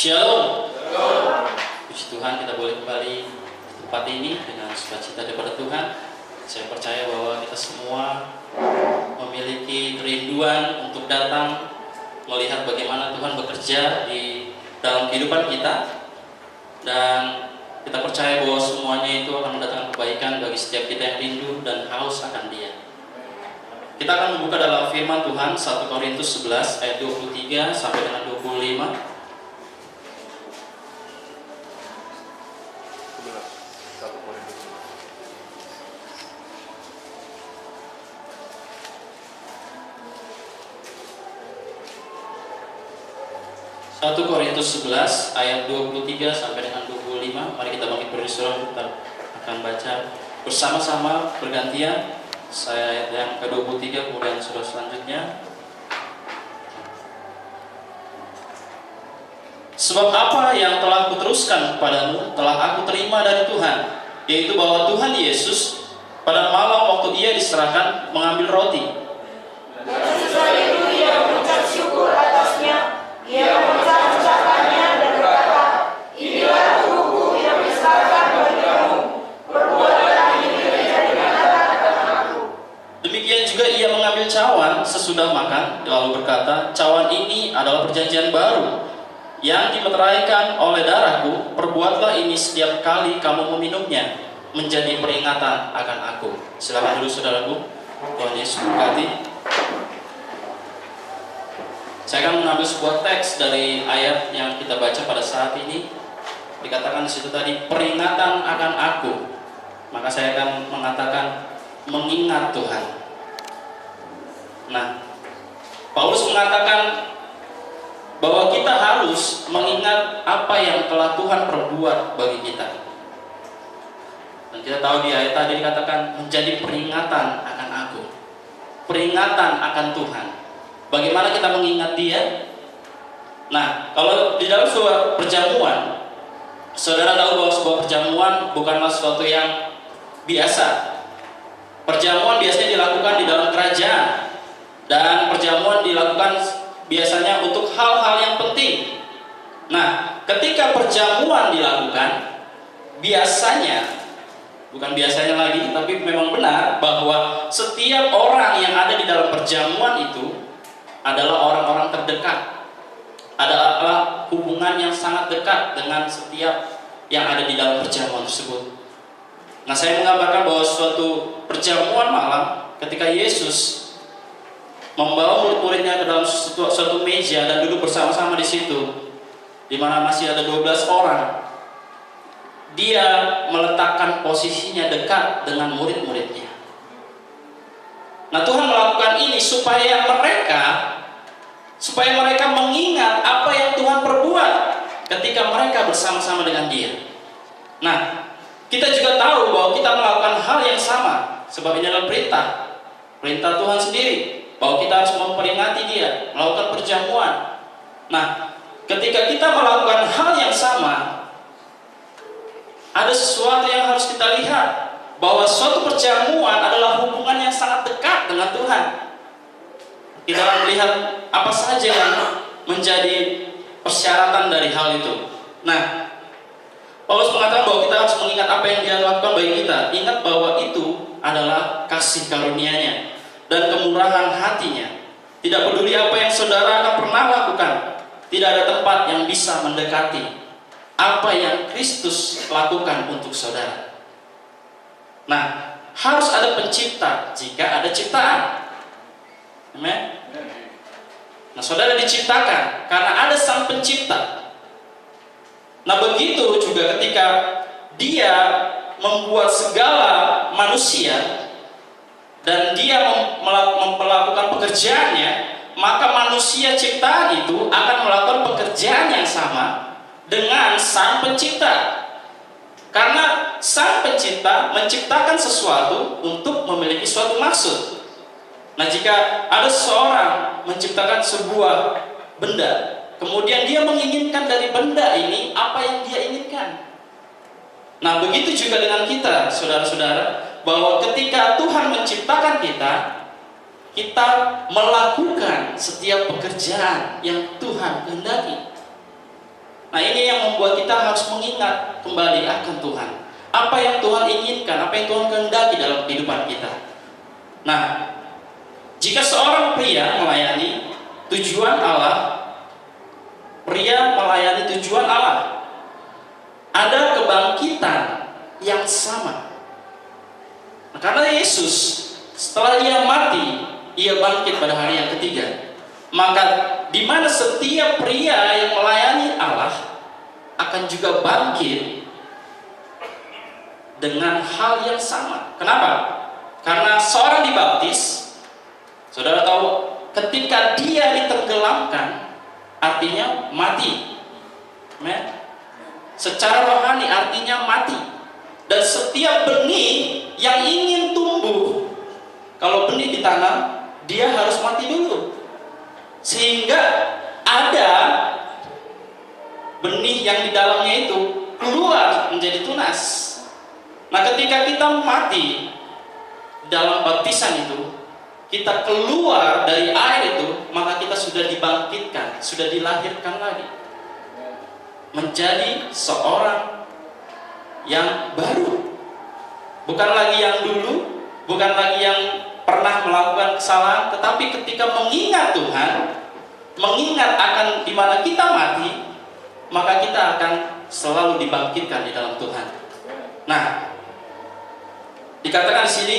Shalom. Puji Tuhan, kita boleh kembali di tempat ini dengan sukacita daripada Tuhan. Saya percaya bahwa kita semua memiliki kerinduan untuk datang melihat bagaimana Tuhan bekerja di dalam kehidupan kita, dan kita percaya bahwa semuanya itu akan mendatangkan kebaikan bagi setiap kita yang rindu dan haus akan Dia. Kita akan membuka dalam firman Tuhan 1 Korintus 11 ayat 23 sampai dengan 25. 1 Korintus 11 ayat 23 sampai dengan 25. Mari kita bangkit berdiri, saudara, kita akan baca bersama-sama bergantian. Saya ayat yang ke-23, kemudian saudara selanjutnya. Sebab apa yang telah kuteruskan kepadamu telah aku terima dari Tuhan, yaitu bahwa Tuhan Yesus pada malam waktu Ia diserahkan mengambil roti. Dan sesudah itu Ia mengucap syukur atasnya. Ia memecah-mecahkannya dan berkata, "Inilah tubuhku yang diserahkan bagi kamu. Perbuatlah ini menjadi ingatan aku." Demikian juga Ia mengambil cawan sesudah makan, lalu berkata, "Cawan ini adalah perjanjian baru yang dimeteraikan oleh darahku. Perbuatlah ini setiap kali kamu meminumnya, menjadi peringatan akan aku." Silakan dulu saudaraku. Tuhan Yesus memberkati. Saya akan mengambil sebuah teks dari ayat yang kita baca pada saat ini. Dikatakan di situ tadi, peringatan akan aku. Maka saya akan mengatakan mengingat Tuhan. Nah, Paulus mengatakan bahwa kita harus mengingat apa yang telah Tuhan perbuat bagi kita. Dan kita tahu di ayat tadi dikatakan menjadi peringatan akan aku. Peringatan akan Tuhan. Bagaimana kita mengingat Dia? Nah, kalau di dalam sebuah perjamuan, saudara tahu bahwa sebuah perjamuan bukanlah sesuatu yang biasa. Perjamuan biasanya dilakukan di dalam kerajaan, dan perjamuan dilakukan biasanya untuk hal-hal yang penting. Nah, ketika perjamuan dilakukan, bukan biasanya lagi, tapi memang benar bahwa setiap orang yang ada di dalam perjamuan itu adalah orang-orang terdekat, adalah hubungan yang sangat dekat dengan setiap yang ada di dalam perjamuan tersebut. Nah, saya menggambarkan bahwa suatu perjamuan malam ketika Yesus membawa murid-muridnya ke dalam suatu meja dan duduk bersama-sama di situ, di mana masih ada 12 orang. Dia meletakkan posisinya dekat dengan murid-muridnya. Nah, Tuhan melakukan ini supaya mereka mengingat apa yang Tuhan perbuat ketika mereka bersama-sama dengan Dia. Nah, kita juga tahu bahwa kita melakukan hal yang sama, sebab ini adalah perintah Tuhan sendiri, bahwa kita harus memperingati Dia, melakukan perjamuan. Nah, ketika kita melakukan hal yang sama, ada sesuatu yang harus kita lihat, bahwa suatu perjamuan adalah hubungan yang sangat dekat dengan Tuhan. Kita akan melihat apa saja yang menjadi persyaratan dari hal itu. Nah, Paulus mengatakan bahwa kita harus mengingat apa yang Dia lakukan bagi kita. Ingat bahwa itu adalah kasih karunia-Nya dan kemurahan hati-Nya. Tidak peduli apa yang saudara akan pernah lakukan, tidak ada tempat yang bisa mendekati apa yang Kristus lakukan untuk saudara. Nah, harus ada pencipta jika ada ciptaan. Amen. Nah, saudara diciptakan karena ada sang pencipta. Nah, begitu juga ketika Dia membuat segala manusia dan Dia melakukan pekerjaannya, maka manusia ciptaan itu akan melakukan pekerjaan yang sama dengan sang pencipta. Karena sang pencipta menciptakan sesuatu untuk memiliki suatu maksud. Nah, jika ada seorang menciptakan sebuah benda, kemudian dia menginginkan dari benda ini apa yang dia inginkan. Nah, begitu juga dengan kita, saudara-saudara, bahwa ketika Tuhan menciptakan kita, kita melakukan setiap pekerjaan yang Tuhan kehendaki. Nah, ini yang membuat kita harus mengingat kembali akan Tuhan. Apa yang Tuhan inginkan, apa yang Tuhan kehendaki dalam kehidupan kita. Nah, jika seorang pria melayani tujuan Allah, ada kebangkitan yang sama. Nah, karena Yesus setelah ia mati, ia bangkit pada hari yang ketiga. Maka di mana setiap pria yang melayani Allah akan juga bangkit dengan hal yang sama. Kenapa? Karena seorang dibaptis, saudara tahu, ketika dia ditenggelamkan, artinya mati. Secara rohani artinya mati. Dan setiap benih yang ingin tumbuh, kalau benih ditanam, dia harus mati dulu. Sehingga ada benih yang di dalamnya itu keluar menjadi tunas. Nah, ketika kita mati dalam baptisan itu, kita keluar dari air itu, maka kita sudah dibangkitkan, sudah dilahirkan lagi menjadi seorang yang baru. Bukan lagi yang dulu, bukan lagi yang pernah melakukan kesalahan, tetapi ketika mengingat Tuhan, mengingat akan di mana kita mati, maka kita akan selalu dibangkitkan di dalam Tuhan. Nah, dikatakan di sini,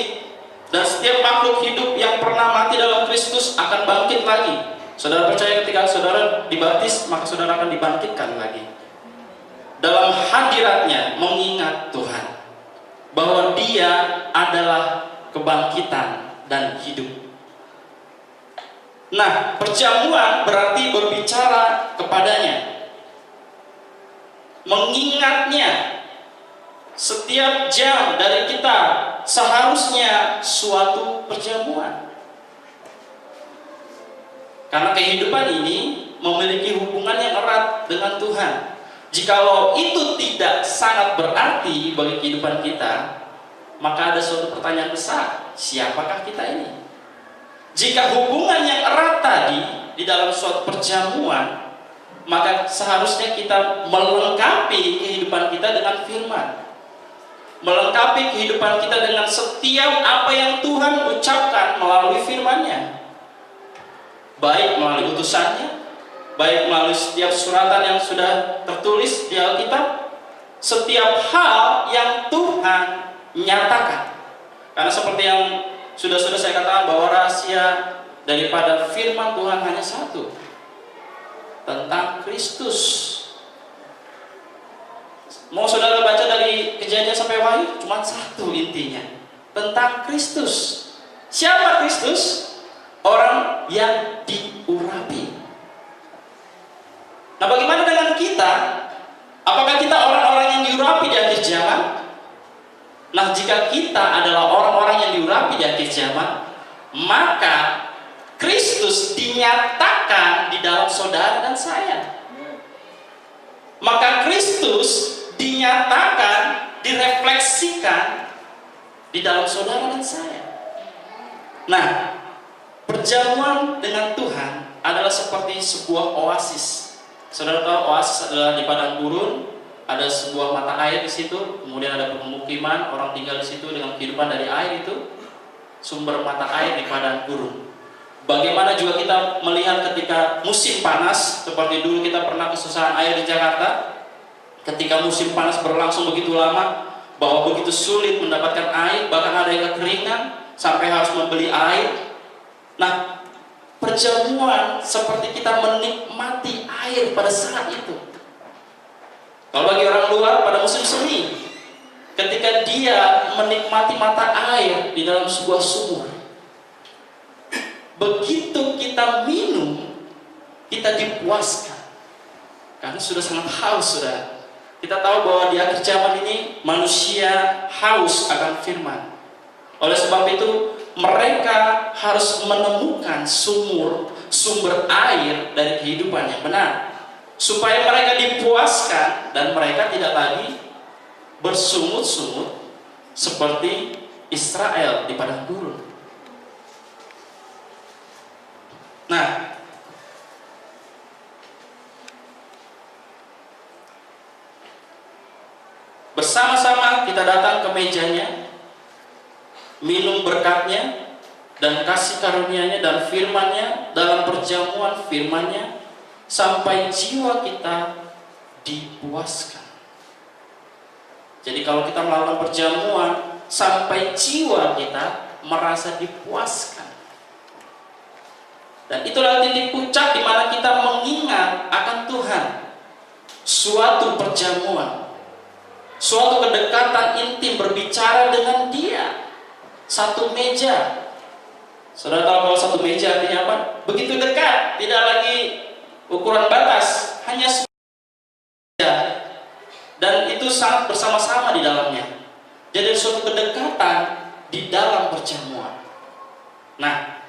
dan setiap makhluk hidup yang pernah mati dalam Kristus akan bangkit lagi. Saudara percaya ketika saudara dibaptis, maka saudara akan dibangkitkan lagi dalam hadiratnya, mengingat Tuhan bahwa Dia adalah kebangkitan dan hidup. Nah, perjamuan berarti berbicara kepadanya, mengingatnya. Setiap jam dari kita seharusnya suatu perjamuan, karena kehidupan ini memiliki hubungan yang erat dengan Tuhan. Jikalau itu tidak sangat berarti bagi kehidupan kita, maka ada suatu pertanyaan besar, siapakah kita ini? Jika hubungan yang erat tadi di dalam suatu perjamuan, maka seharusnya kita melengkapi kehidupan kita dengan firman, melengkapi kehidupan kita dengan setiap apa yang Tuhan ucapkan melalui firman-Nya, baik melalui utusannya, baik melalui setiap suratan yang sudah tertulis di Alkitab, setiap hal yang Tuhan nyatakan. Karena seperti yang sudah saya katakan, bahwa rahasia daripada firman Tuhan hanya satu, tentang Kristus. Mau saudara baca dari Kejadian sampai Wahyu, cuma satu intinya, tentang Kristus. Siapa Kristus? Orang yang diurapi. Nah, bagaimana dengan kita? Apakah kita orang-orang yang diurapi di akhir zaman? Nah, jika kita adalah orang-orang yang diurapi di akhir zaman, maka Kristus dinyatakan di dalam saudara dan saya. Maka Kristus dinyatakan, direfleksikan di dalam saudara dan saya. Nah, perjamuan dengan Tuhan adalah seperti sebuah oasis. Saudara tahu oasis adalah di padang gurun, ada sebuah mata air di situ, kemudian ada pemukiman, orang tinggal di situ dengan kehidupan dari air itu, sumber mata air di padang gurun. Bagaimana juga kita melihat ketika musim panas, seperti dulu kita pernah kesusahan air di Jakarta, ketika musim panas berlangsung begitu lama, bahwa begitu sulit mendapatkan air, bahkan ada yang kekeringan sampai harus membeli air. Nah, perjamuan seperti kita menikmati air pada saat itu. Kalau bagi orang luar pada musim semi, ketika dia menikmati mata air di dalam sebuah sumur, begitu kita minum, kita dipuaskan karena sudah sangat haus. Sudah kita tahu bahwa di akhir zaman ini manusia haus akan firman. Oleh sebab itu mereka harus menemukan sumber air dari kehidupan yang benar, supaya mereka dipuaskan dan mereka tidak lagi bersungut-sungut seperti Israel di padang gurun. Nah, bersama-sama kita datang ke mejanya, minum berkatnya dan kasih karunia-Nya dan firman-Nya, dalam perjamuan firman-Nya sampai jiwa kita dipuaskan. Jadi kalau kita melakukan perjamuan sampai jiwa kita merasa dipuaskan. Dan itulah titik puncak di mana kita mengingat akan Tuhan. Suatu perjamuan, suatu kedekatan intim berbicara dengan Dia. Satu meja. Saudara tahu kalau satu meja artinya apa? Begitu dekat, tidak lagi ukuran batas, hanya meja. Dan itu sangat bersama-sama di dalamnya. Jadi suatu kedekatan di dalam perjamuan. Nah,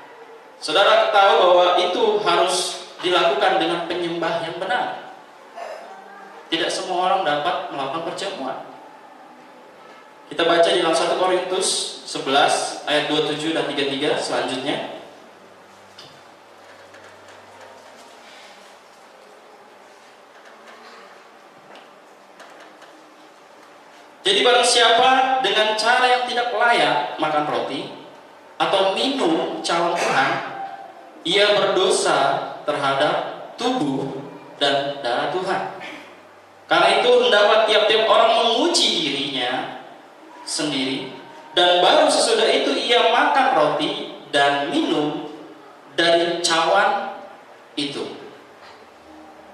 saudara tahu bahwa itu harus dilakukan dengan penyembah yang benar. Tidak semua orang dapat melakukan perjamuan. Kita baca di dalam 1 Korintus 11 ayat 27 dan 33 selanjutnya. Jadi barang siapa dengan cara yang tidak layak makan roti atau minum cawan Tuhan, ia berdosa terhadap tubuh dan darah Tuhan. Karena itu hendaklah tiap-tiap orang menguji dirinya sendiri, dan baru sesudah itu ia makan roti dan minum dari cawan itu.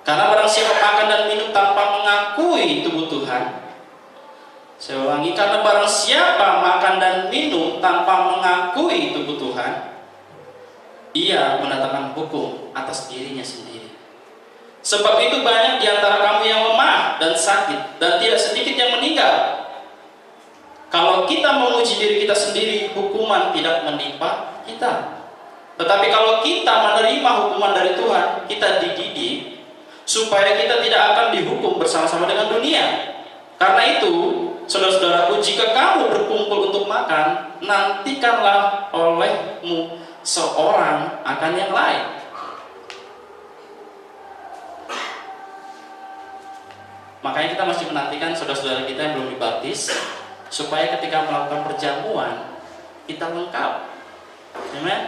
Karena barang siapa makan dan minum tanpa mengakui tubuh Tuhan, saya ulangi, karena barang siapa makan dan minum tanpa mengakui tubuh Tuhan, ia mendatangkan hukum atas dirinya sendiri. Sebab itu banyak di antara kamu yang lemah dan sakit, dan tidak sedikit yang meninggal. Kalau kita menguji diri kita sendiri, hukuman tidak menimpa kita. Tetapi kalau kita menerima hukuman dari Tuhan, kita dididik supaya kita tidak akan dihukum bersama-sama dengan dunia. Karena itu, saudara-saudaraku, jika kamu berkumpul untuk makan, nantikanlah olehmu seorang akan yang lain. Makanya kita masih menantikan saudara-saudara kita yang belum dibaptis, supaya ketika melakukan perjamuan kita lengkap. Amen.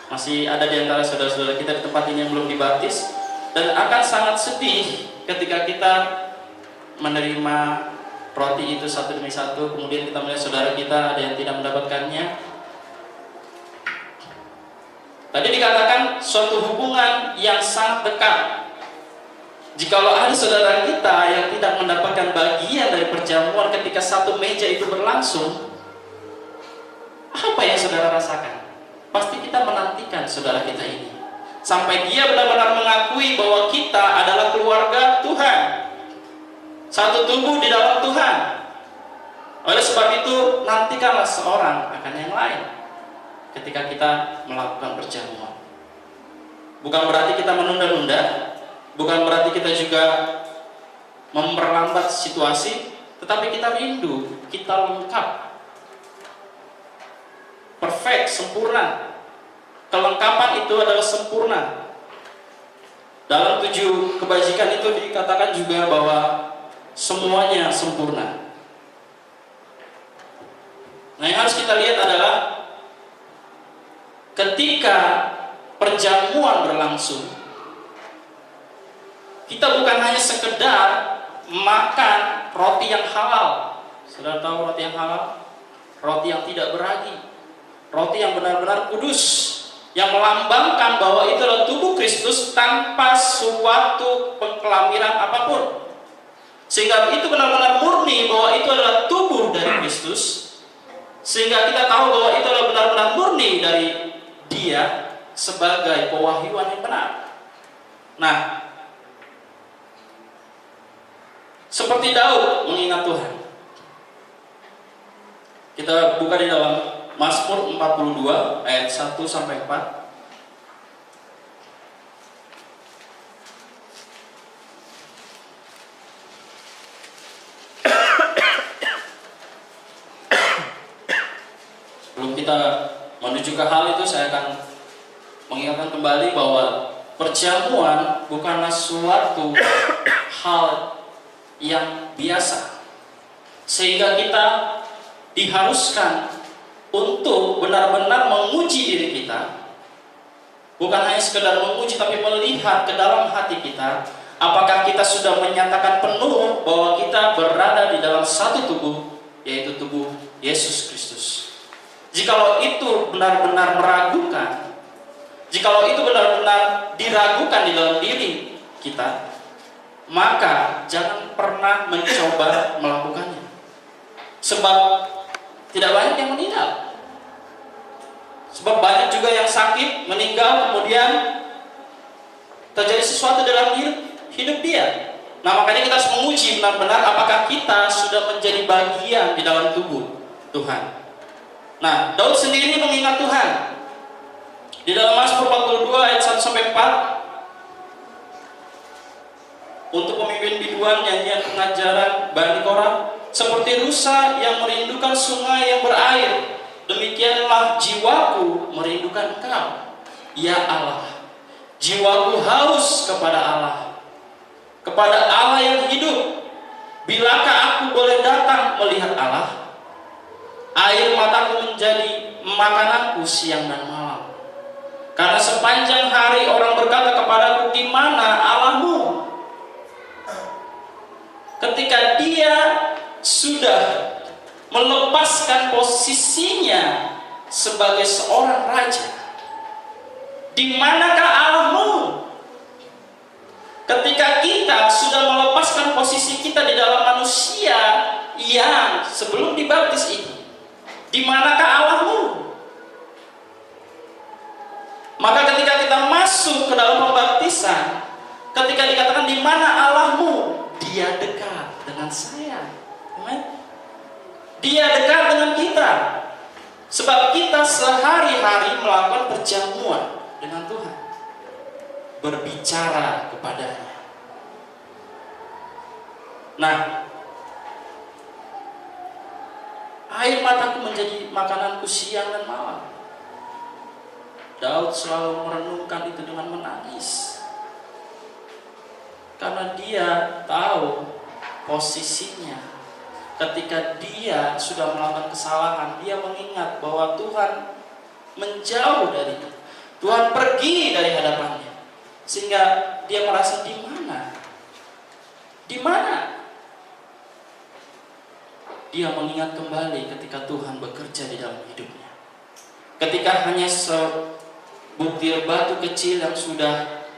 Masih ada di antara saudara-saudara kita di tempat ini yang belum dibaptis, dan akan sangat sedih ketika kita menerima roti itu satu demi satu, kemudian kita melihat saudara kita ada yang tidak mendapatkannya. Tadi dikatakan suatu hubungan yang sangat dekat. Jikalau ada saudara kita yang tidak mendapatkan bagian dari perjamuan ketika satu meja itu berlangsung, apa yang saudara rasakan? Pasti kita menantikan saudara kita ini sampai dia benar-benar mengakui bahwa kita adalah keluarga Tuhan, satu tubuh di dalam Tuhan. Oleh sebab itu, nantikanlah seorang akan yang lain ketika kita melakukan perjamuan. Bukan berarti kita menunda-nunda, bukan berarti kita juga memperlambat situasi, tetapi kita rindu, kita lengkap, perfect, sempurna. Kelengkapan itu adalah sempurna. Dalam 7 kebajikan itu dikatakan juga bahwa semuanya sempurna. Nah, yang harus kita lihat adalah ketika perjamuan berlangsung, kita bukan hanya sekedar makan roti yang halal. Saudara tahu roti yang halal? Roti yang tidak beragi, roti yang benar-benar kudus, yang melambangkan bahwa itu adalah tubuh Kristus tanpa suatu pengkelamiran apapun. Sehingga itu benar-benar murni bahwa itu adalah tubuh dari Kristus. Sehingga kita tahu bahwa itu adalah benar-benar murni dari Dia sebagai pewahyuan yang benar. Nah, seperti Daud mengingat Tuhan. Kita buka di dalam Mazmur 42 ayat 1 sampai 4. Sebelum kita menuju ke hal itu, saya akan mengingatkan kembali bahwa perjamuan bukanlah suatu hal yang biasa. Sehingga kita diharuskan untuk benar-benar menguji diri kita. Bukan hanya sekedar menguji, tapi melihat ke dalam hati kita, apakah kita sudah menyatakan penuh bahwa kita berada di dalam satu tubuh, yaitu tubuh Yesus Kristus. Jikalau itu benar-benar meragukan, jikalau itu benar-benar diragukan di dalam diri kita, maka jangan pernah mencoba melakukannya. Sebab tidak banyak yang meninggal. Sebab banyak juga yang sakit, meninggal, kemudian terjadi sesuatu dalam hidup dia. Nah, makanya kita harus menguji benar-benar apakah kita sudah menjadi bagian di dalam tubuh Tuhan. Nah, Daud sendiri mengingat Tuhan. Di dalam Mazmur 42 ayat 1-4, untuk pemimpin biduan nyanyian pengajaran Bani Korah, seperti rusa yang merindukan sungai yang berair, demikianlah jiwaku merindukan Engkau, ya Allah. Jiwaku haus kepada Allah yang hidup. Bilakah aku boleh datang melihat Allah? Air mataku menjadi makananku siang dan malam. Karena sepanjang hari orang berkata kepadaku, di mana Allahmu? Ketika dia sudah melepaskan posisinya sebagai seorang raja, di manakah Allahmu? Ketika kita sudah melepaskan posisi kita di dalam manusia yang sebelum dibaptis ini, di manakah Allahmu? Maka ketika kita masuk ke dalam pembaptisan, ketika dikatakan di mana Allahmu, Dia dekat dengan saya. Amen. Dia dekat dengan kita. Sebab kita sehari-hari melakukan perjamuan dengan Tuhan, berbicara kepadanya. Nah, air mataku menjadi makananku siang dan malam. Daud selalu merenungkan itu dengan menangis, karena dia tahu posisinya. Ketika dia sudah melakukan kesalahan, dia mengingat bahwa Tuhan menjauh darinya, Tuhan pergi dari hadapannya, sehingga dia merasa di mana? Di mana? Dia mengingat kembali ketika Tuhan bekerja di dalam hidupnya. Ketika hanya sebutir batu kecil yang sudah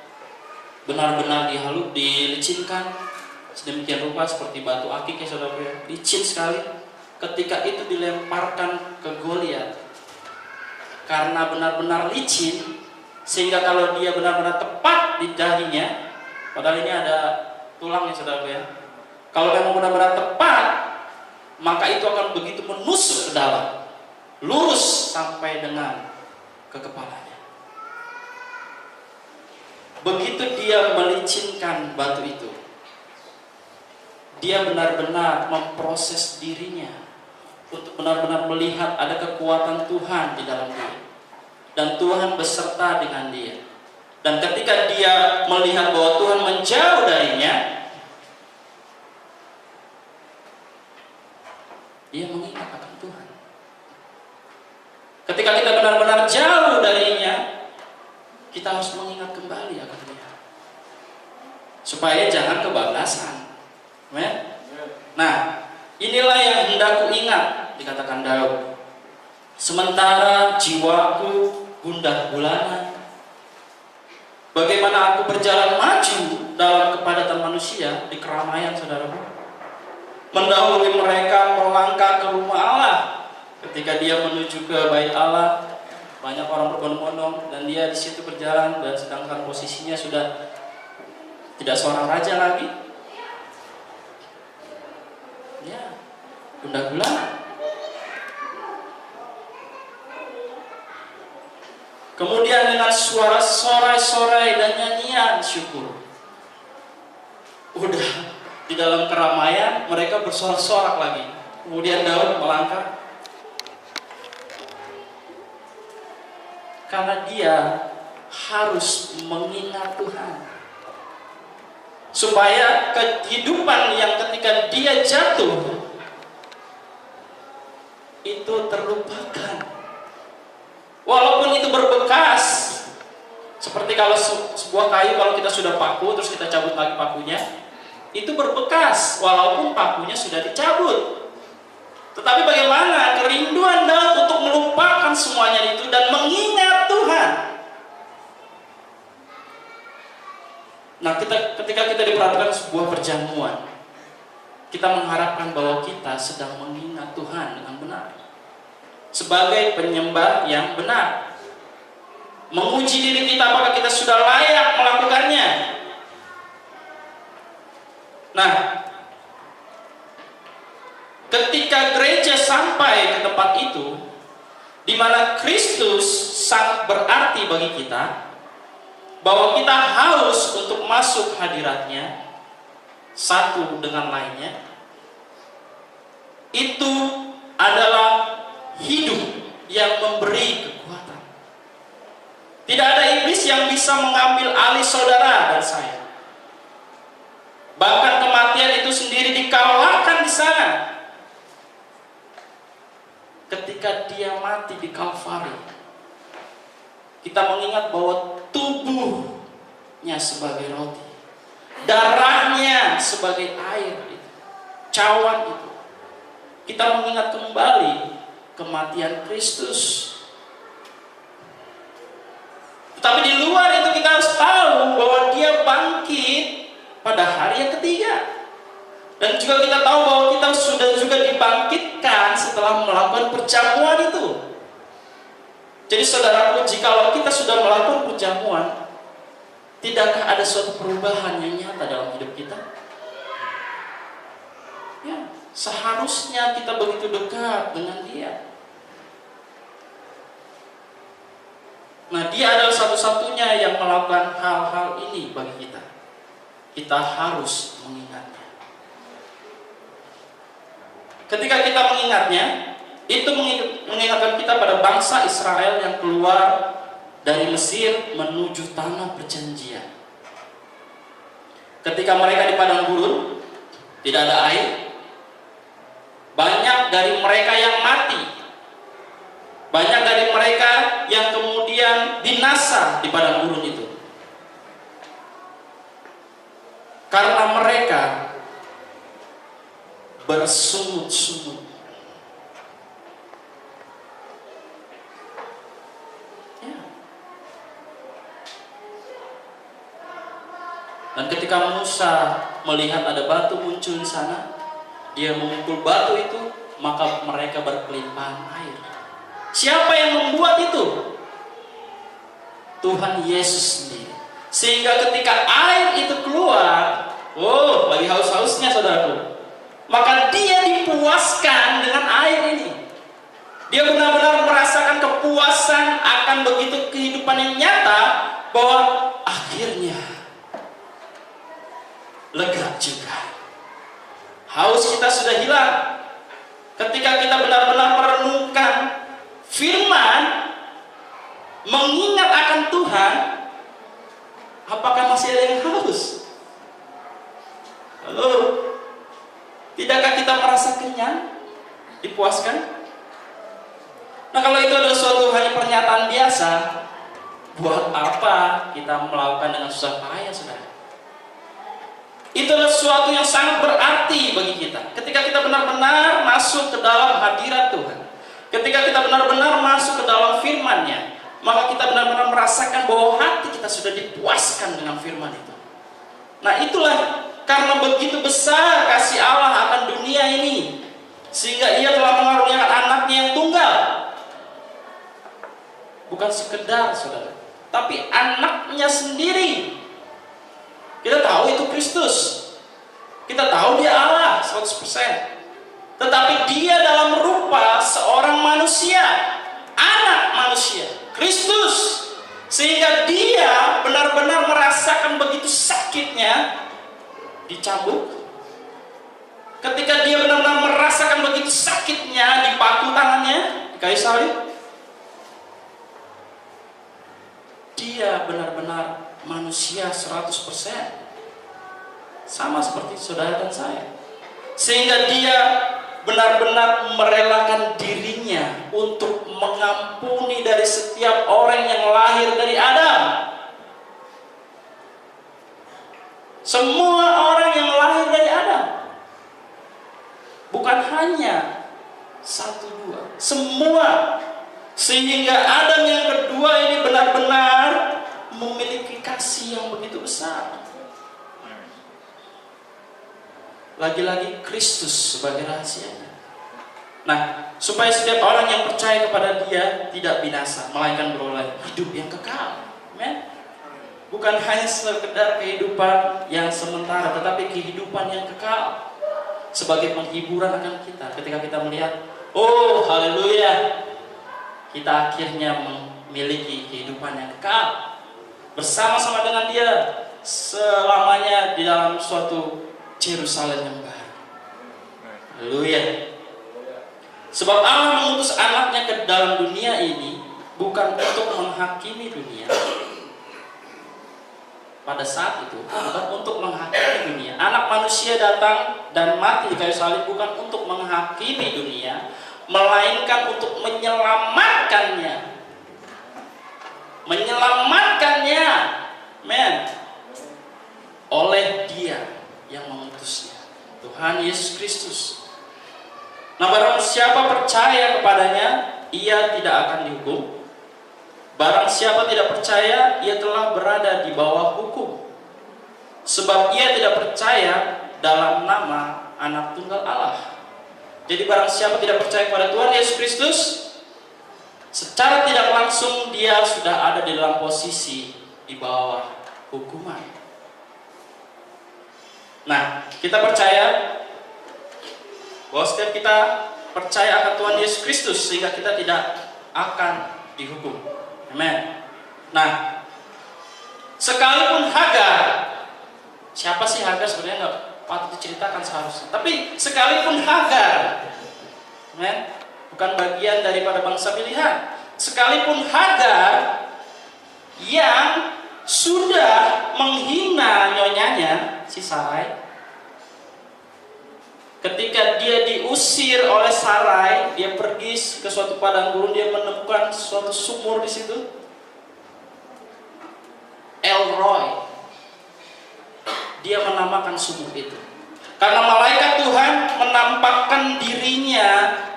benar-benar dilicinkan sedemikian rupa seperti batu akik ya saudara, licin sekali. Ketika itu dilemparkan ke Goliat, karena benar-benar licin, sehingga kalau dia benar-benar tepat di dahinya, padahal ini ada tulangnya saudara ya, kalau memang benar-benar tepat, maka itu akan begitu menusuk ke dalam, lurus sampai dengan ke kepalanya. Begitu dia melicinkan batu itu, dia benar-benar memproses dirinya untuk benar-benar melihat ada kekuatan Tuhan di dalam dia, dan Tuhan beserta dengan dia. Dan ketika dia melihat bahwa Tuhan menjauh darinya, dia mengingat akan Tuhan. Ketika kita benar-benar jauh darinya, kita harus mengingat kembali akan Dia, supaya jangan kebablasan. Nah, inilah yang hendak ku ingat, dikatakan Daud. Sementara jiwaku gundah gulana, bagaimana aku berjalan maju dalam kepadatan manusia di keramaian, saudara, mendahului mereka melangkah ke rumah Allah. Ketika dia menuju ke bait Allah, banyak orang berbondong-bondong dan dia di situ berjalan, dan sedangkan posisinya sudah tidak seorang raja lagi. Ya, gundah gulana. Kemudian dengan suara sorai-sorai dan nyanyian syukur, udah di dalam keramaian mereka bersorak-sorak lagi. Kemudian Daud melangkah, karena dia harus mengingat Tuhan, supaya kehidupan yang ketika dia jatuh, itu terlupakan. Walaupun itu berbekas, seperti kalau sebuah kayu kalau kita sudah paku terus kita cabut lagi pakunya, itu berbekas walaupun pakunya sudah dicabut. Tetapi bagaimana kerinduan Daud untuk melupakan semuanya itu dan mengingat Tuhan. Nah, ketika kita diperhatikan sebuah perjamuan, kita mengharapkan bahwa kita sedang mengingat Tuhan dengan benar, sebagai penyembah yang benar. Menguji diri kita apakah kita sudah layak melakukannya. Nah, ketika gereja sampai ke tempat itu, di mana Kristus sangat berarti bagi kita, bahwa kita haus untuk masuk hadiratnya satu dengan lainnya, itu adalah hidup yang memberi kekuatan. Tidak ada iblis yang bisa mengambil alih saudara dan saya. Bahkan kematian itu sendiri dikalahkan di sana. Ketika dia mati di Kalvari, kita mengingat bahwa tubuhnya sebagai roti, darahnya sebagai air itu, cawan itu. Kita mengingat kembali kematian Kristus. Tapi di luar itu kita harus tahu bahwa dia bangkit pada hari yang ketiga. Dan juga kita tahu bahwa kita sudah juga dibangkitkan setelah melakukan perjamuan itu. Jadi saudaraku, jikalau kita sudah melakukan perjamuan, tidakkah ada suatu perubahan yang nyata dalam hidup kita? Ya, seharusnya kita begitu dekat dengan dia. Nah, dia adalah satu-satunya yang melakukan hal-hal ini bagi kita. Kita harus mengingatnya. Ketika kita mengingatnya, itu mengingatkan kita pada bangsa Israel yang keluar dari Mesir menuju tanah perjanjian. Ketika mereka di padang gurun, tidak ada air, banyak dari mereka yang mati, banyak dari mereka yang kemudian binasa di padang gurun itu, karena mereka bersungut-sungut. Dan ketika Musa melihat ada batu muncul di sana, dia memukul batu itu, maka mereka berkelimpahan air. Siapa yang membuat itu? Tuhan Yesus sendiri. Sehingga ketika air itu keluar, lagi haus-hausnya saudaraku, maka dia dipuaskan dengan air ini. Dia benar-benar merasakan kepuasan akan begitu kehidupan yang nyata, bahwa akhirnya lega juga. Haus kita sudah hilang. Ketika kita benar-benar merenungkan firman, mengingat akan Tuhan, apakah masih ada yang haus? Halo? Tidakkah kita merasa kenyang? Dipuaskan? Nah, kalau itu adalah suatu hanya pernyataan biasa, buat apa kita melakukan dengan susah payah, saudara? Itu adalah sesuatu yang sangat berarti bagi kita. Ketika kita benar-benar masuk ke dalam hadirat Tuhan, ketika kita benar-benar masuk ke dalam firman-Nya, maka kita benar-benar merasakan bahwa hati kita sudah dipuaskan dengan firman itu. Nah, itulah karena begitu besar kasih Allah akan dunia ini, sehingga Ia telah mengaruniakan anaknya yang tunggal. Bukan sekedar, saudara, tapi anaknya sendiri. Kita tahu itu Kristus. Kita tahu dia Allah 100%. Tetapi dia dalam rupa seorang manusia, anak manusia, Kristus. Sehingga dia benar-benar merasakan begitu sakitnya dicambuk. Ketika dia benar-benar merasakan begitu sakitnya dipaku tangannya di kayu salib, dia benar-benar manusia 100%, sama seperti saudara dan saya. Sehingga dia benar-benar merelakan dirinya untuk mengampuni dari setiap orang yang lahir dari Adam. Semua orang yang lahir dari Adam. Bukan hanya satu dua, semua. Sehingga Adam yang kedua ini benar-benar memiliki kasih yang begitu besar. Lagi-lagi Kristus sebagai rahasianya. Nah, supaya setiap orang yang percaya kepada Dia tidak binasa, melainkan beroleh hidup yang kekal. Amen. Bukan hanya sekedar kehidupan yang sementara, tetapi kehidupan yang kekal. Sebagai penghiburan akan kita ketika kita melihat, oh haleluya, kita akhirnya memiliki kehidupan yang kekal bersama-sama dengan Dia selamanya di dalam suatu Yerusalem yang baru. Haleluya. Sebab Allah mengutus anaknya ke dalam dunia ini bukan untuk menghakimi dunia. Pada saat itu bukan untuk menghakimi dunia. Anak manusia datang dan mati di kayu salib bukan untuk menghakimi dunia, melainkan untuk menyelamatkannya. Menyelamatkannya, men, oleh Dia yang mengutusnya, Tuhan Yesus Kristus. Nah, barang siapa percaya kepadanya, ia tidak akan dihukum. Barang siapa tidak percaya, ia telah berada di bawah hukum, sebab ia tidak percaya dalam nama Anak Tunggal Allah. Jadi barang siapa tidak percaya kepada Tuhan Yesus Kristus, secara tidak langsung dia sudah ada di dalam posisi di bawah hukuman. Nah, kita percaya bahwa setiap kita percaya akan Tuhan Yesus Kristus sehingga kita tidak akan dihukum. Amen. Nah, sekalipun Hagar, siapa sih Hagar sebenarnya nggak patut diceritakan seharusnya. Tapi sekalipun Hagar, amen, bukan bagian daripada bangsa pilihan. Sekalipun Hagar yang sudah menghina nyonyanya si Sarai, ketika dia diusir oleh Sarai, dia pergi ke suatu padang gurun, dia menemukan suatu sumur di situ. El Roi, dia menamakan sumur itu karena malaikat Tuhan menampakkan dirinya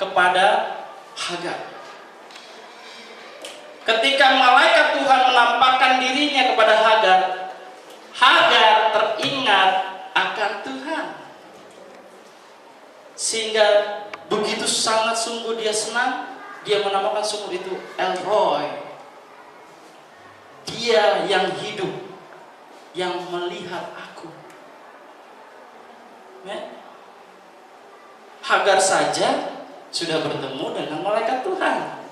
kepada Hagar. Ketika malaikat Tuhan menampakkan dirinya kepada Hagar, Hagar teringat akan Tuhan. Sehingga begitu sangat sungguh dia senang, dia menamakan sumur itu El Roi. Dia yang hidup, yang melihat aku. Hagar saja sudah bertemu dengan malaikat Tuhan.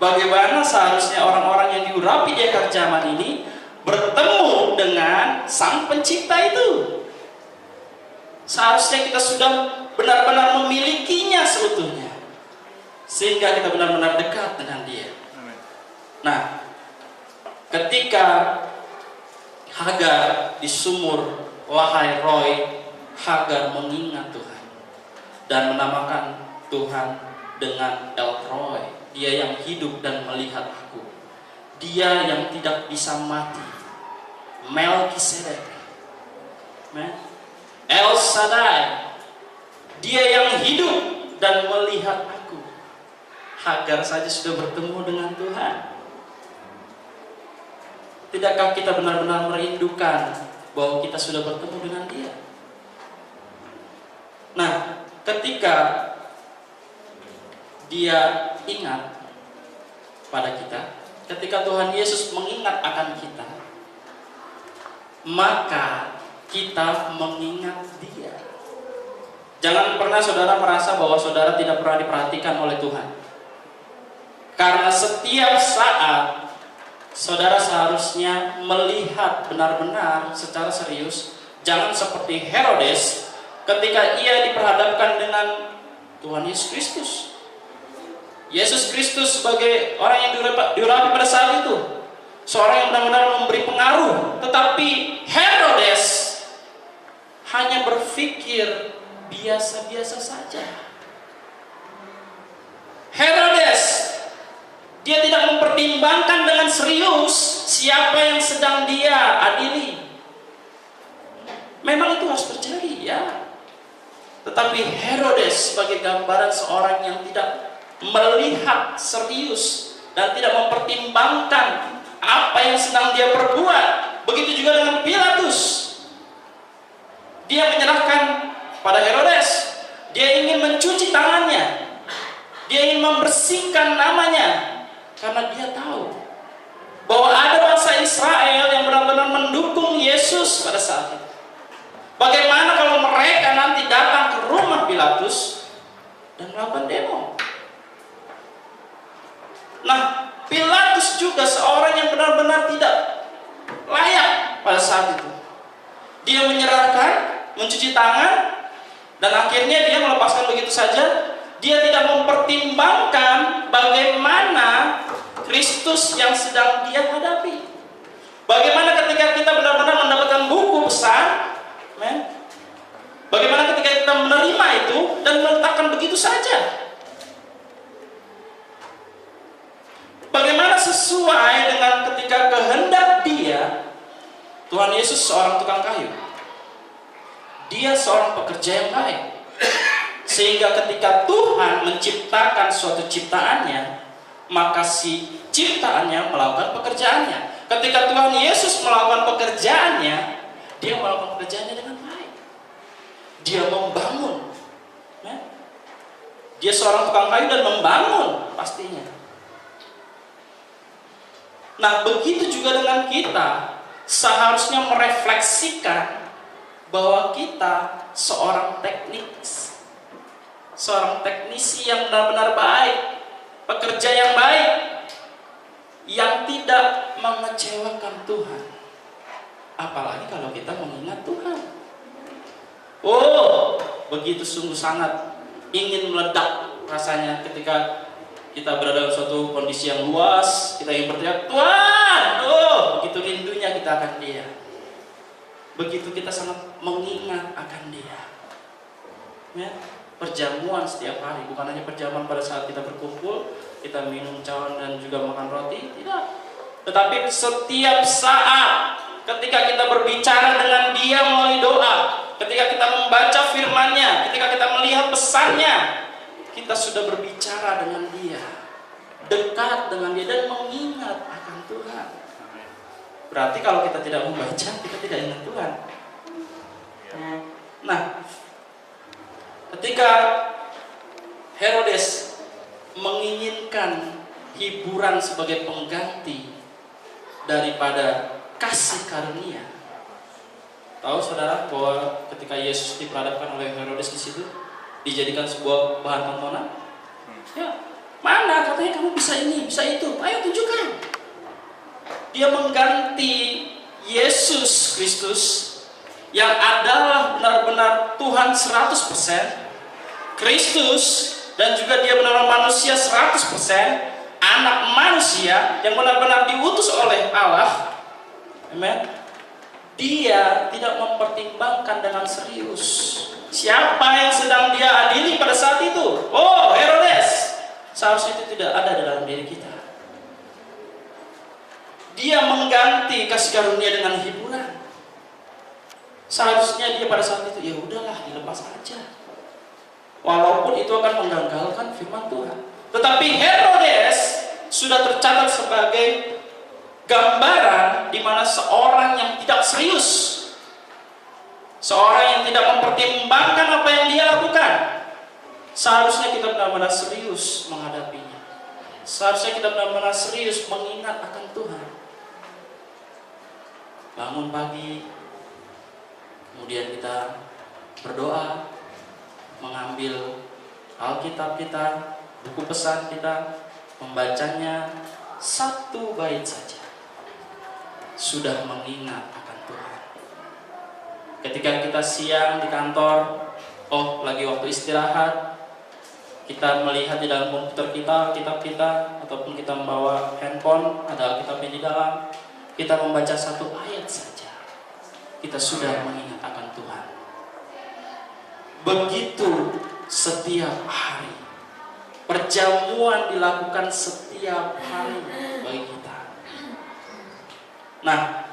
Bagaimana seharusnya orang-orang yang diurapi di akhir zaman ini bertemu dengan Sang Pencipta itu? Seharusnya kita sudah benar-benar memilikinya seutuhnya, sehingga kita benar-benar dekat dengan Dia. Nah, ketika Hagar di sumur Lahai Roi, Hagar mengingat Tuhan dan menamakan Tuhan dengan El Roi. Dia yang hidup dan melihat aku, Dia yang tidak bisa mati, Melkisedek, El Shaddai, Dia yang hidup dan melihat aku. Hagar saja sudah bertemu dengan Tuhan. Tidakkah kita benar-benar merindukan bahwa kita sudah bertemu dengan Dia? Nah, ketika Dia ingat pada kita, ketika Tuhan Yesus mengingat akan kita, maka kita mengingat Dia. Jangan pernah saudara merasa bahwa saudara tidak pernah diperhatikan oleh Tuhan. Karena setiap saat saudara seharusnya melihat benar-benar secara serius. Jangan seperti Herodes ketika ia diperhadapkan dengan Tuhan Yesus Kristus. Yesus Kristus sebagai orang yang diurapi pada saat itu, seorang yang benar-benar memberi pengaruh. Tetapi Herodes hanya berpikir biasa-biasa saja. Herodes, dia tidak mempertimbangkan dengan serius siapa yang sedang dia adili. Memang itu harus terjadi, ya. Tetapi Herodes sebagai gambaran seorang yang tidak melihat serius dan tidak mempertimbangkan apa yang sedang dia perbuat. Begitu juga dengan Pilatus. Dia menyerahkan pada Herodes. Dia ingin mencuci tangannya. Dia ingin membersihkan namanya. Karena dia tahu bahwa ada bangsa Israel yang benar-benar mendukung Yesus pada saat itu. Bagaimana kalau mereka nanti datang ke rumah Pilatus dan melakukan demo? Nah, Pilatus juga seorang yang benar-benar tidak layak pada saat itu. Dia menyerahkan, mencuci tangan, dan akhirnya dia melepaskan begitu saja. Dia tidak mempertimbangkan bagaimana Kristus yang sedang dia hadapi. Bagaimana ketika kita benar-benar mendapatkan buku besar, bagaimana ketika kita menerima itu dan meletakkan begitu saja? Bagaimana sesuai dengan ketika kehendak dia? Tuhan Yesus seorang tukang kayu. Dia seorang pekerja yang baik. Sehingga ketika Tuhan menciptakan suatu ciptaannya, maka si ciptaannya melakukan pekerjaannya. Ketika Tuhan Yesus melakukan pekerjaannya, dia melakukan pekerjaannya dengan baik. Dia membangun. Dia seorang tukang kayu dan membangun pastinya. Nah, begitu juga dengan kita, seharusnya merefleksikan bahwa kita seorang teknisi yang benar-benar baik, pekerja yang baik, yang tidak mengecewakan Tuhan. Apalagi kalau kita mengingat Tuhan. Oh, begitu sungguh sangat ingin meledak rasanya ketika kita berada dalam suatu kondisi yang luas, kita ingin berteriak, Tuhan! Oh, begitu rindunya kita akan Dia. Begitu kita sangat mengingat akan Dia. Ya, perjamuan setiap hari, bukan hanya perjamuan pada saat kita berkumpul, kita minum cawan dan juga makan roti, tidak. Tetapi setiap saat ketika kita berbicara dengan Dia melalui doa, ketika kita membaca firman-Nya, ketika kita melihat pesan-Nya, kita sudah berbicara dengan Dia, dekat dengan Dia, dan mengingat akan Tuhan. Berarti kalau kita tidak membaca, kita tidak ingat Tuhan. Nah, ketika Herodes menginginkan hiburan sebagai pengganti daripada kasih karunia, tahu saudara bahwa ketika Yesus diperhadapkan oleh Herodes di situ, dijadikan sebuah bahan tontonan. Ya, mana katanya kamu bisa ini, bisa itu, ayo tunjukkan. Dia mengganti Yesus Kristus yang adalah benar-benar Tuhan 100%, Kristus, dan juga dia benar-benar manusia 100%, anak manusia yang benar-benar diutus oleh Allah. Amen. Dia tidak mempertimbangkan dengan serius siapa yang sedang dia adili pada saat itu. Oh, Herodes. Seharusnya itu tidak ada dalam diri kita. Dia mengganti kasih karunia dengan hiburan. Seharusnya dia pada saat itu, ya udahlah, dilepas aja. Walaupun itu akan menggagalkan firman Tuhan. Tetapi Herodes sudah tercatat sebagai gambaran di mana seorang yang tidak serius, seorang yang tidak mempertimbangkan apa yang dia lakukan. Seharusnya kita benar-benar serius menghadapinya. Seharusnya kita benar-benar serius mengingat akan Tuhan. Bangun pagi, kemudian kita berdoa, mengambil Alkitab kita, buku pesan kita, membacanya satu bait saja, sudah mengingat akan Tuhan. Ketika kita siang di kantor, oh lagi waktu istirahat, kita melihat di dalam komputer kita, kitab kita, ataupun kita membawa handphone, ada Alkitabnya di dalam, kita membaca satu ayat saja, kita sudah mengingat akan Tuhan. Begitu setiap hari, Perjamuan dilakukan setiap hari bagi kita. Nah,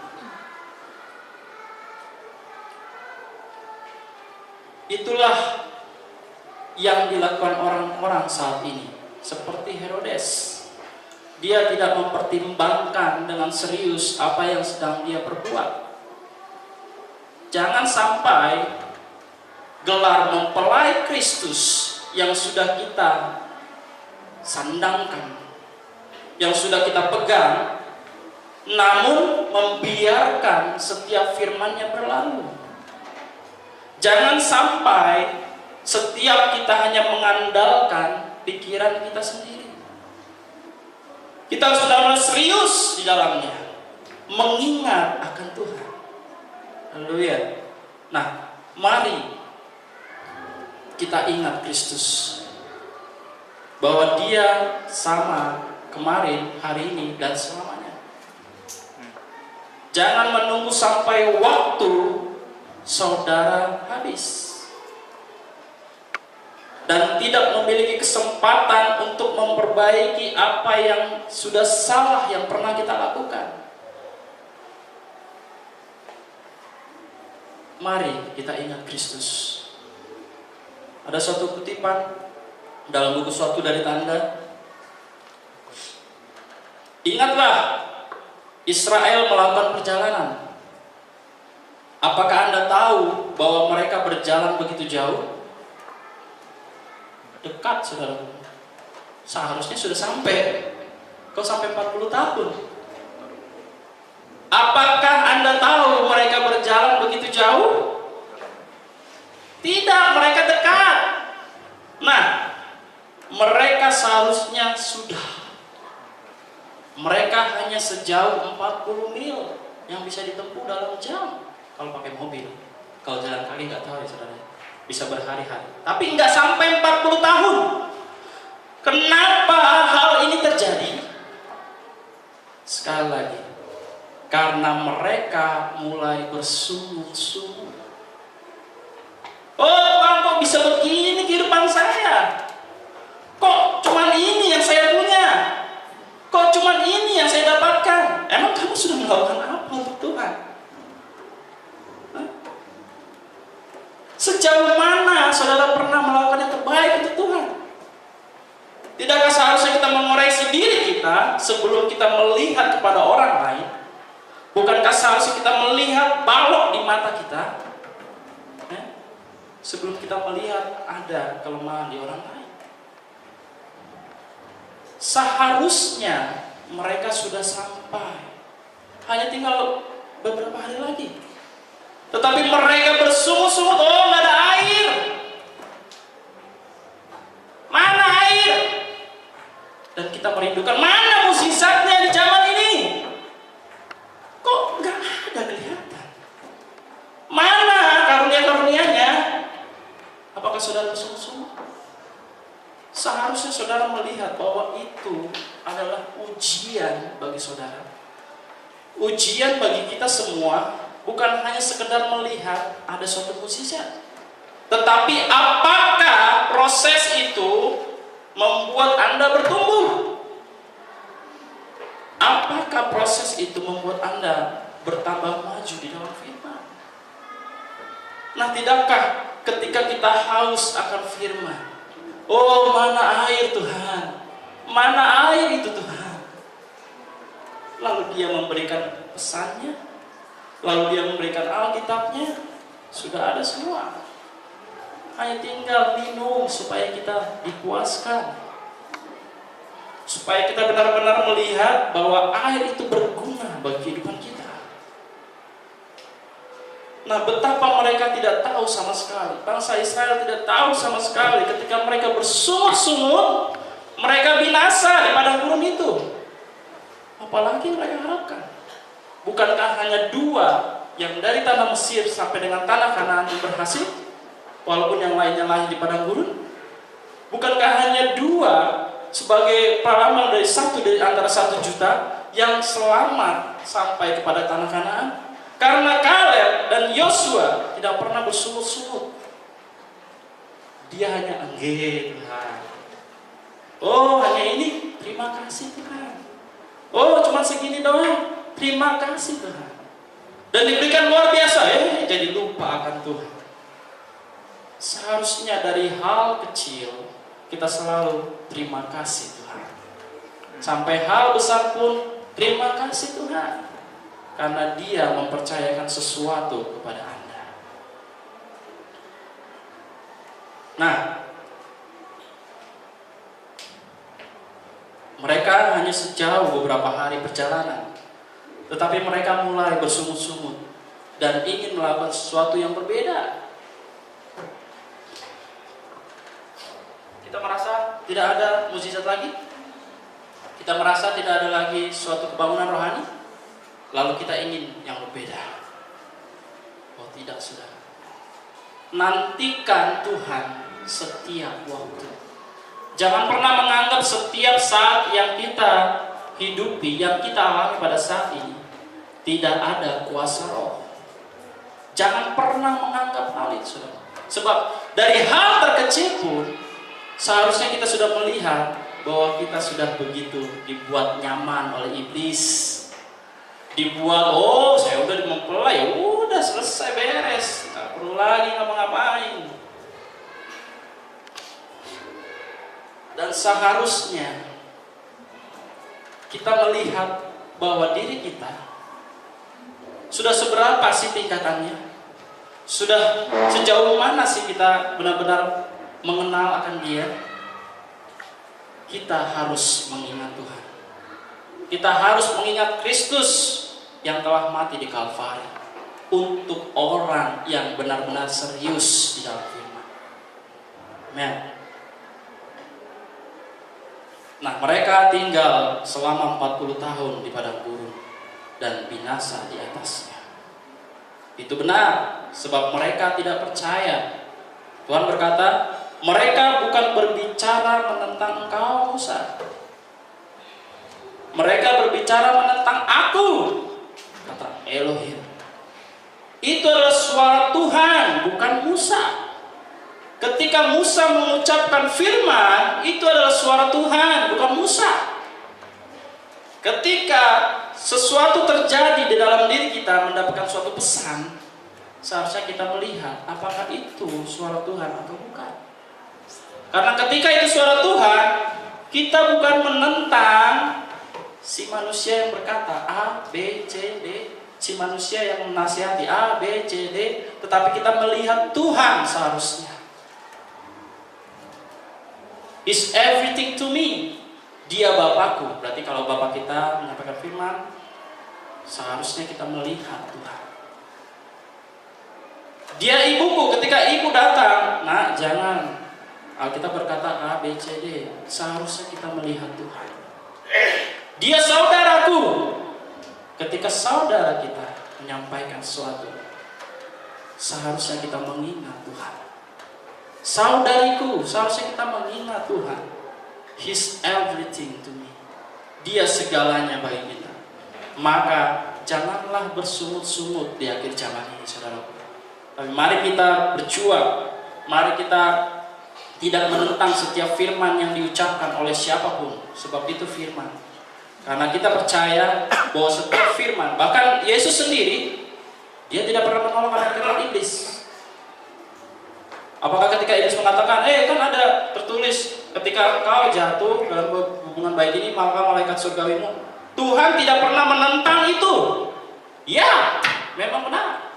itulah yang dilakukan orang-orang saat ini. Seperti Herodes, dia tidak mempertimbangkan dengan serius apa yang sedang dia perbuat. Jangan sampai gelar mempelai Kristus yang sudah kita sandangkan, yang sudah kita pegang, namun membiarkan setiap firman-Nya berlalu. Jangan sampai setiap kita hanya mengandalkan pikiran kita sendiri. Kita harus benar-benar serius di dalamnya, mengingat akan Tuhan. Haleluya. Nah, mari kita ingat Kristus, bahwa Dia sama kemarin, hari ini, dan selamanya. Jangan menunggu sampai waktu saudara habis dan tidak memiliki kesempatan untuk memperbaiki apa yang sudah salah yang pernah kita lakukan. Mari kita ingat Kristus. Ada suatu kutipan dalam buku Suatu Dari Tanda. Ingatlah, Israel melakukan perjalanan. Apakah Anda tahu bahwa mereka berjalan begitu jauh? Dekat, saudara. Seharusnya sudah sampai. Kau sampai 40 tahun. Apakah Anda tahu mereka berjalan begitu jauh? Tidak, mereka dekat. Nah, mereka seharusnya sudah. Mereka hanya sejauh 40 mil yang bisa ditempuh dalam jam kalau pakai mobil. Kalau jalan kaki nggak tahu ya saudara, bisa berhari-hari. Tapi nggak sampai 40 tahun. Kenapa hal ini terjadi? Sekali lagi, karena mereka mulai bersungut-sungut. Oh Tuhan, kok bisa begini kehidupan saya? Kok cuman ini yang saya punya? Kok cuman ini yang saya dapatkan? Emang kamu sudah melakukan apa untuk Tuhan? Hah? Sejauh mana saudara pernah melakukan yang terbaik untuk Tuhan? Tidakkah seharusnya kita mengoreksi diri kita sebelum kita melihat kepada orang lain? Bukankah seharusnya kita melihat balok di mata kita sebelum kita melihat ada kelemahan di orang lain? Seharusnya mereka sudah sampai, hanya tinggal beberapa hari lagi. Tetapi mereka bersungut-sungut, oh nggak ada air. Mana air? Dan kita merindukan, mana mukjizatnya di zaman ini? Kok nggak ada kelihatan? Mana karunia-karunianya? Apakah saudara bersungut-sungut? Seharusnya saudara melihat bahwa itu adalah ujian bagi saudara. Ujian bagi kita semua, bukan hanya sekedar melihat ada suatu mukjizat, tetapi apakah proses itu membuat Anda bertumbuh? Apakah proses itu membuat Anda bertambah maju di dalam firman? Nah, tidakkah ketika kita haus akan firman, oh mana air Tuhan, mana air itu Tuhan, lalu Dia memberikan pesannya, lalu Dia memberikan Alkitabnya, sudah ada semua, hanya tinggal minum supaya kita dipuaskan, supaya kita benar-benar melihat bahwa air itu berguna bagi kehidupan kita. Nah, betapa mereka tidak tahu sama sekali. Bangsa Israel tidak tahu sama sekali ketika mereka bersungut-sungut, mereka binasa di padang gurun itu. Apalagi mereka harapkan. Bukankah hanya 2 yang dari tanah Mesir sampai dengan tanah Kanaan yang berhasil, walaupun yang lainnya lahir di padang gurun? Bukankah hanya 2 sebagai peramal dari antara 1 juta yang selamat sampai kepada tanah Kanaan? Karena Kaleb dan Yosua tidak pernah bersungut-sungut. Dia hanya enggih Tuhan. Oh, hanya ini, terima kasih Tuhan. Oh, cuma segini doang, terima kasih Tuhan. Dan diberikan luar biasa, jadi lupa akan Tuhan. Seharusnya dari hal kecil kita selalu terima kasih Tuhan. Sampai hal besar pun terima kasih Tuhan, karena Dia mempercayakan sesuatu kepada Anda. Nah, mereka hanya sejauh beberapa hari perjalanan, tetapi mereka mulai bersungut-sungut dan ingin melakukan sesuatu yang berbeda. Kita merasa tidak ada mukjizat lagi. Kita merasa tidak ada lagi suatu kebangunan rohani. Lalu kita ingin yang berbeda. Oh tidak, saudara. Nantikan Tuhan setiap waktu. Jangan pernah menganggap setiap saat yang kita hidupi, yang kita alami pada saat ini, tidak ada kuasa roh. Jangan pernah menganggap hal itu, saudara. Sebab dari hal terkecil pun seharusnya kita sudah melihat bahwa kita sudah begitu dibuat nyaman oleh iblis. Dibuat, oh saya udah mempelai, ya udah selesai beres, nggak perlu lagi ngapa-ngapain. Dan seharusnya kita melihat bahwa diri kita sudah seberapa sih tingkatannya, sudah sejauh mana sih kita benar-benar mengenal akan Dia. Kita harus mengingat Tuhan. Kita harus mengingat Kristus yang telah mati di Kalvari untuk orang yang benar-benar serius di dalam firman. Amen. Nah, mereka tinggal selama 40 tahun di padang gurun dan binasa di atasnya. Itu benar, sebab mereka tidak percaya. Tuhan berkata, mereka bukan berbicara menentang engkau, Musa. Mereka berbicara menentang aku, kata Elohim. Itu adalah suara Tuhan, bukan Musa. Ketika Musa mengucapkan firman, itu adalah suara Tuhan, bukan Musa. Ketika sesuatu terjadi di dalam diri kita, mendapatkan suatu pesan, seharusnya kita melihat apakah itu suara Tuhan atau bukan. Karena ketika itu suara Tuhan, kita bukan menentang si manusia yang berkata A, B, C, D, si manusia yang menasihati A, B, C, D, tetapi kita melihat Tuhan seharusnya. Is everything to me. Dia Bapakku. Berarti kalau Bapak kita menyampaikan firman, seharusnya kita melihat Tuhan. Dia ibuku, ketika ibu datang, nah jangan. Alkitab berkata A, B, C, D. Seharusnya kita melihat Tuhan. Dia saudaraku. Ketika saudara kita menyampaikan sesuatu, seharusnya kita mengingat Tuhan. Saudariku, seharusnya kita mengingat Tuhan. He's everything to me. Dia segalanya bagi kita. Maka janganlah bersungut-sungut di akhir zaman ini, saudaraku. Tapi mari kita berjuang. Mari kita tidak menentang setiap firman yang diucapkan oleh siapapun. Sebab itu firman. Karena kita percaya bahwa setiap firman, bahkan Yesus sendiri, Dia tidak pernah menolak anak iblis. Apakah ketika iblis mengatakan, kan ada tertulis, ketika kau jatuh dalam hubungan baik ini, maka malaikat surgawimu. Tuhan tidak pernah menentang itu. Ya, memang benar.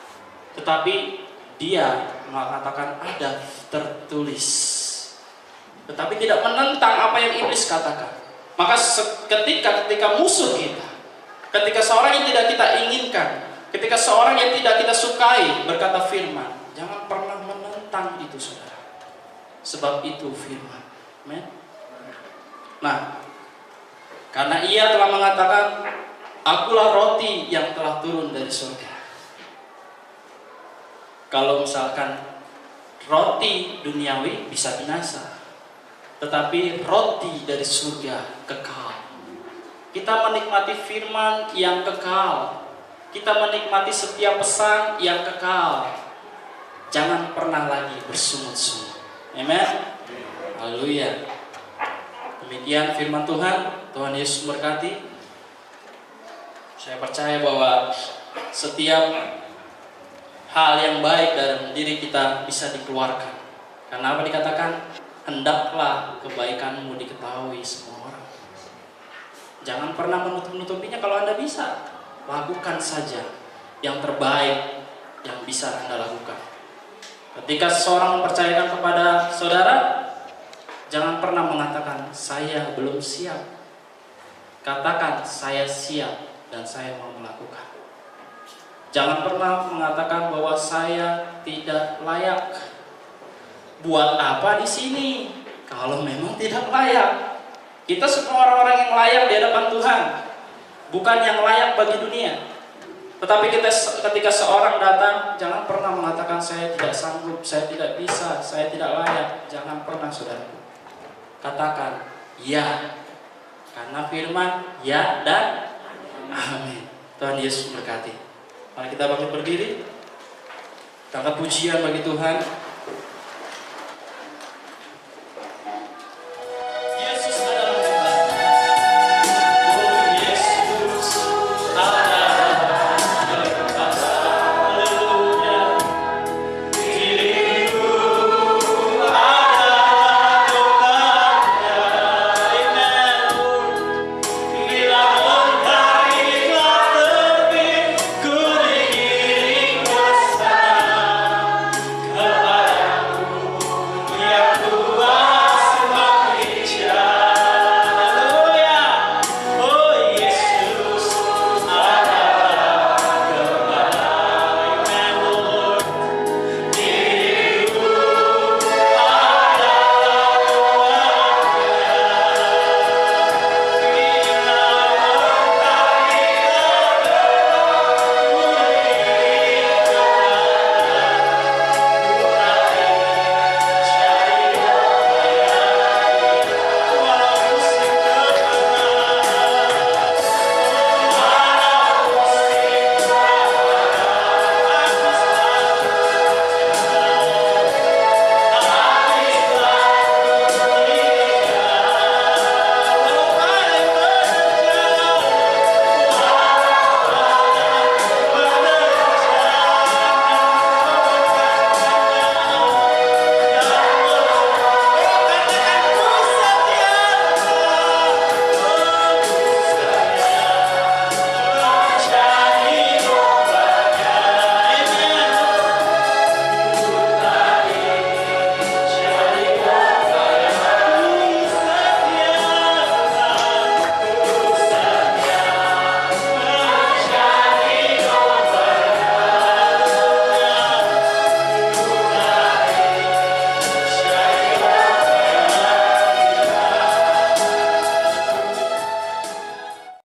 Tetapi Dia mengatakan ada tertulis. Tetapi tidak menentang apa yang iblis katakan. Maka ketika musuh kita, ketika seorang yang tidak kita inginkan, ketika seorang yang tidak kita sukai berkata firman, jangan pernah menentang itu, saudara. Sebab itu firman. Amen. Nah, karena Ia telah mengatakan, akulah roti yang telah turun dari surga. Kalau misalkan roti duniawi bisa binasa, tetapi roti dari surga kekal. Kita menikmati firman yang kekal. Kita menikmati setiap pesan yang kekal. Jangan pernah lagi bersungut-sungut. Amen. Haleluya. Demikian firman Tuhan. Tuhan Yesus berkati. Saya percaya bahwa setiap hal yang baik dalam diri kita bisa dikeluarkan. Karena apa dikatakan? Hendaklah kebaikanmu diketahui semua orang. Jangan pernah menutup-nutupinya. Kalau Anda bisa, lakukan saja yang terbaik yang bisa Anda lakukan. Ketika seseorang mempercayakan kepada saudara, jangan pernah mengatakan saya belum siap. Katakan saya siap dan saya mau melakukan. Jangan pernah mengatakan bahwa saya tidak layak. Buat apa di sini kalau memang tidak layak? Kita semua orang-orang yang layak di hadapan Tuhan, bukan yang layak bagi dunia. Tetapi ketika seorang datang, jangan pernah mengatakan saya tidak sanggup, saya tidak bisa, saya tidak layak. Jangan pernah, saudaraku. Katakan ya, karena firman ya dan amin. Tuhan Yesus berkati. Mari kita bangkit berdiri. Angkat pujian bagi Tuhan.